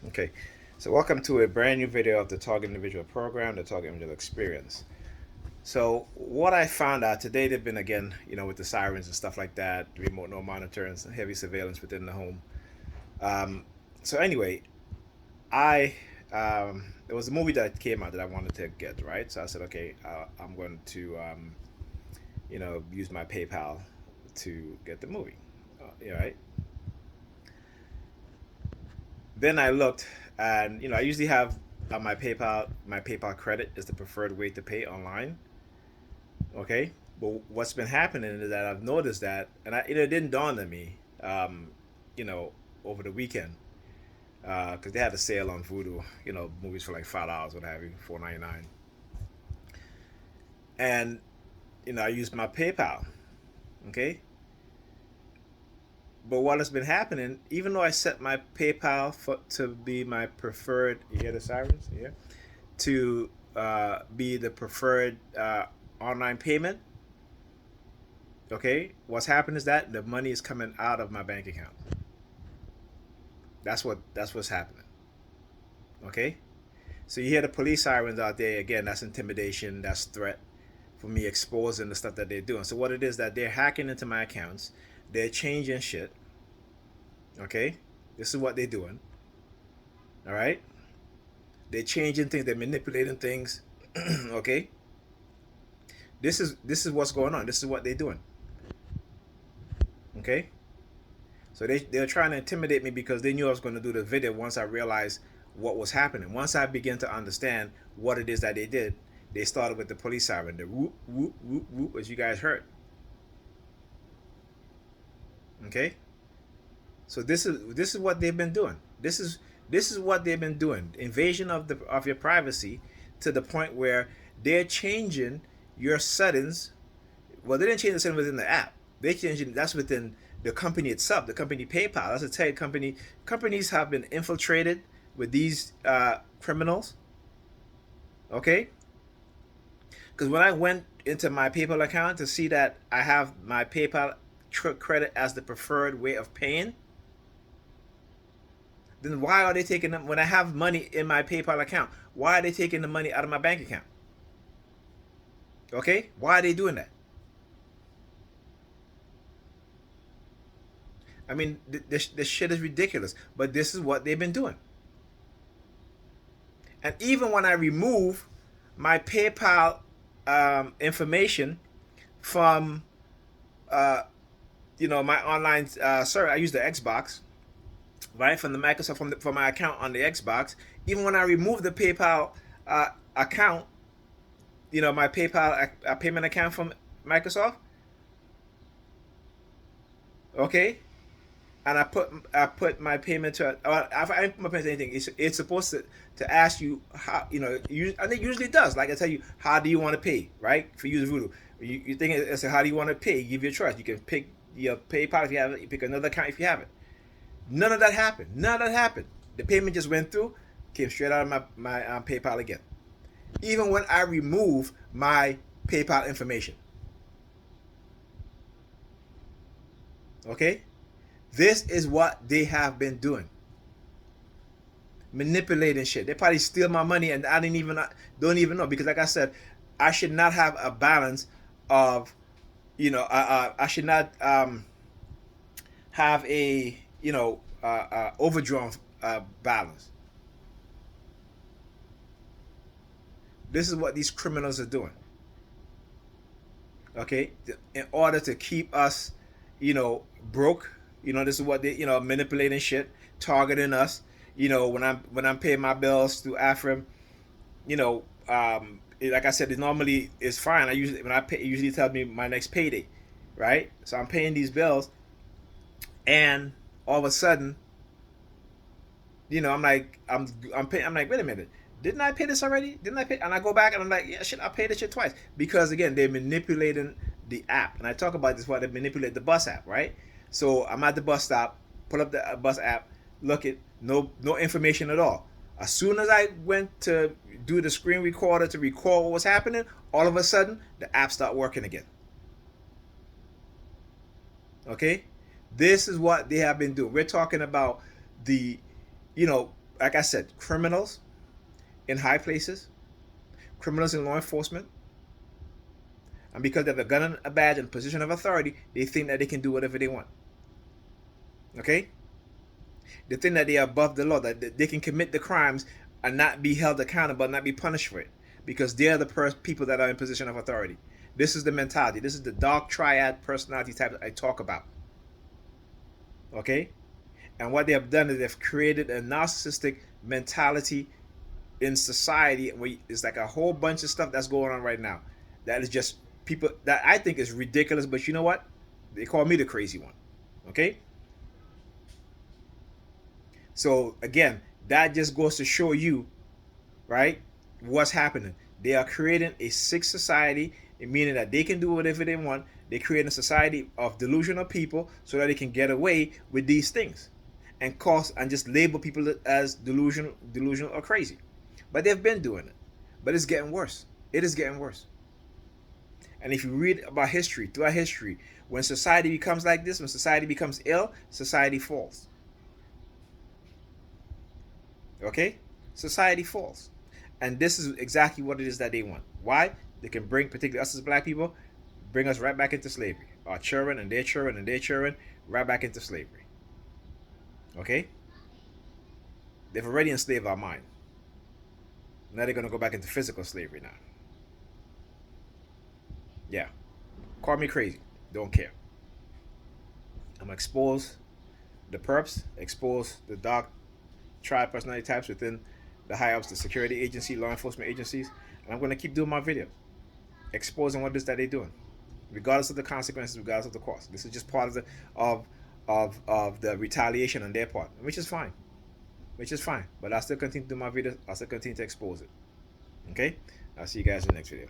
Okay, so welcome to a brand new video of the Target Individual Program, the Target Individual Experience. So what I found out today, they've been again, with the sirens and stuff like that, remote no monitoring, some heavy surveillance within the home. Um, so anyway, I there was a movie that came out that I wanted to get, right. So I said, okay, I'm going to use my PayPal to get the movie. Right. Then I looked, and I usually have my PayPal credit is the preferred way to pay online. Okay, but what's been happening is that I've noticed that, and it didn't dawn on me, you know, over the weekend, because they had a sale on Voodoo, movies for like $5, what have you, 4.99, and I used my PayPal. Okay, but what has been happening, even though I set my PayPal to be my preferred, you hear the sirens? Yeah, to be the preferred online payment. Okay, what's happened is that the money is coming out of my bank account. That's what's happening. Okay, so you hear the police sirens out there again. That's intimidation. That's threat for me exposing the stuff that they're doing. So what it is that they're hacking into my accounts, they're changing shit. Okay, this is what they're doing. All right, they're changing things. They're manipulating things. Okay, this is what's going on. This is what they're doing. Okay, so they're trying to intimidate me because they knew I was going to do the video once I realized what was happening. Once I began to understand what it is that they did, they started with the police siren, the whoop whoop whoop whoop, as you guys heard. Okay, so this is what they've been doing. This is what they've been doing. Invasion of your privacy to the point where they're changing your settings. Well, they didn't change the settings within the app. They changed it. That's within the company itself, the company PayPal. That's a tell you, companies have been infiltrated with these criminals. Okay, because when I went into my PayPal account to see that I have my PayPal credit as the preferred way of paying, then why are they taking them when I have money in my PayPal account? Why are they taking the money out of my bank account? Okay, why are they doing that? I mean, this shit is ridiculous, but this is what they've been doing. And even when I remove my PayPal information from, uh, my online server, I use the Xbox, right, from the Microsoft, from my account on the Xbox. Even when I remove the PayPal account, my PayPal payment account from Microsoft, okay, and I put my payment to, if I put my payment to anything, it's supposed to ask you how, and it usually does. Like I tell you, how do you want to pay, right? For use Voodoo, you think it's how do you want to pay? You give you a choice. You can pick your PayPal if you have it. You pick another account if you have it. None of that happened. None of that happened. The payment just went through, came straight out of my PayPal again. Even when I remove my PayPal information. Okay? This is what they have been doing. Manipulating shit. They probably steal my money and I don't even know, because like I said, I should not have a balance of, I should not have a, overdrawn balance. This is what these criminals are doing. Okay, in order to keep us, broke. This is what they, manipulating shit, targeting us. When I'm paying my bills through Afrim, like I said, it normally is fine. I usually when I pay, it usually tells me my next payday, right? So I'm paying these bills, and all of a sudden, I'm like, I'm paying. I'm like, wait a minute, didn't I pay this already? Didn't I pay? And I go back and I'm like, yeah, shit, I paid this shit twice, because again, they're manipulating the app, and I talk about this while they manipulate the bus app, right? So I'm at the bus stop, pull up the bus app, look at no information at all. As soon as I went to do the screen recorder to record what was happening, all of a sudden the app stopped working again. Okay, this is what they have been doing. We're talking about the, you know, like I said, criminals in high places, criminals in law enforcement, and because they have a gun and a badge and position of authority, they think that they can do whatever they want. Okay? They think that they are above the law, that they can commit the crimes and not be held accountable, not be punished for it, because they are the people that are in position of authority. This is the mentality. This is the dark triad personality type that I talk about. Okay? And what they have done is they've created a narcissistic mentality in society where it's like a whole bunch of stuff that's going on right now that is just people that I think is ridiculous, but you know what? They call me the crazy one. Okay? So again, that just goes to show you, right, what's happening. They are creating a sick society, meaning that they can do whatever they want. They create a society of delusional people so that they can get away with these things and just label people as delusional or crazy. But they've been doing it. But it's getting worse. It is getting worse. And if you read about history, throughout history, when society becomes like this, when society becomes ill, society falls. Okay? Society falls. And this is exactly what it is that they want. Why? They can bring, particularly us as black people, bring us right back into slavery. Our children and their children and their children, right back into slavery. Okay? They've already enslaved our mind. Now they're going to go back into physical slavery now. Yeah. Call me crazy. Don't care. I'm going to expose the perps, expose the dark triad personality types within the high ups, the security agency, law enforcement agencies, and I'm going to keep doing my videos, exposing what it is that they're doing, regardless of the consequences, regardless of the cost. This is just part of the of the retaliation on their part, which is fine, But I'll still continue to do my videos. I'll still continue to expose it. Okay, I'll see you guys in the next video.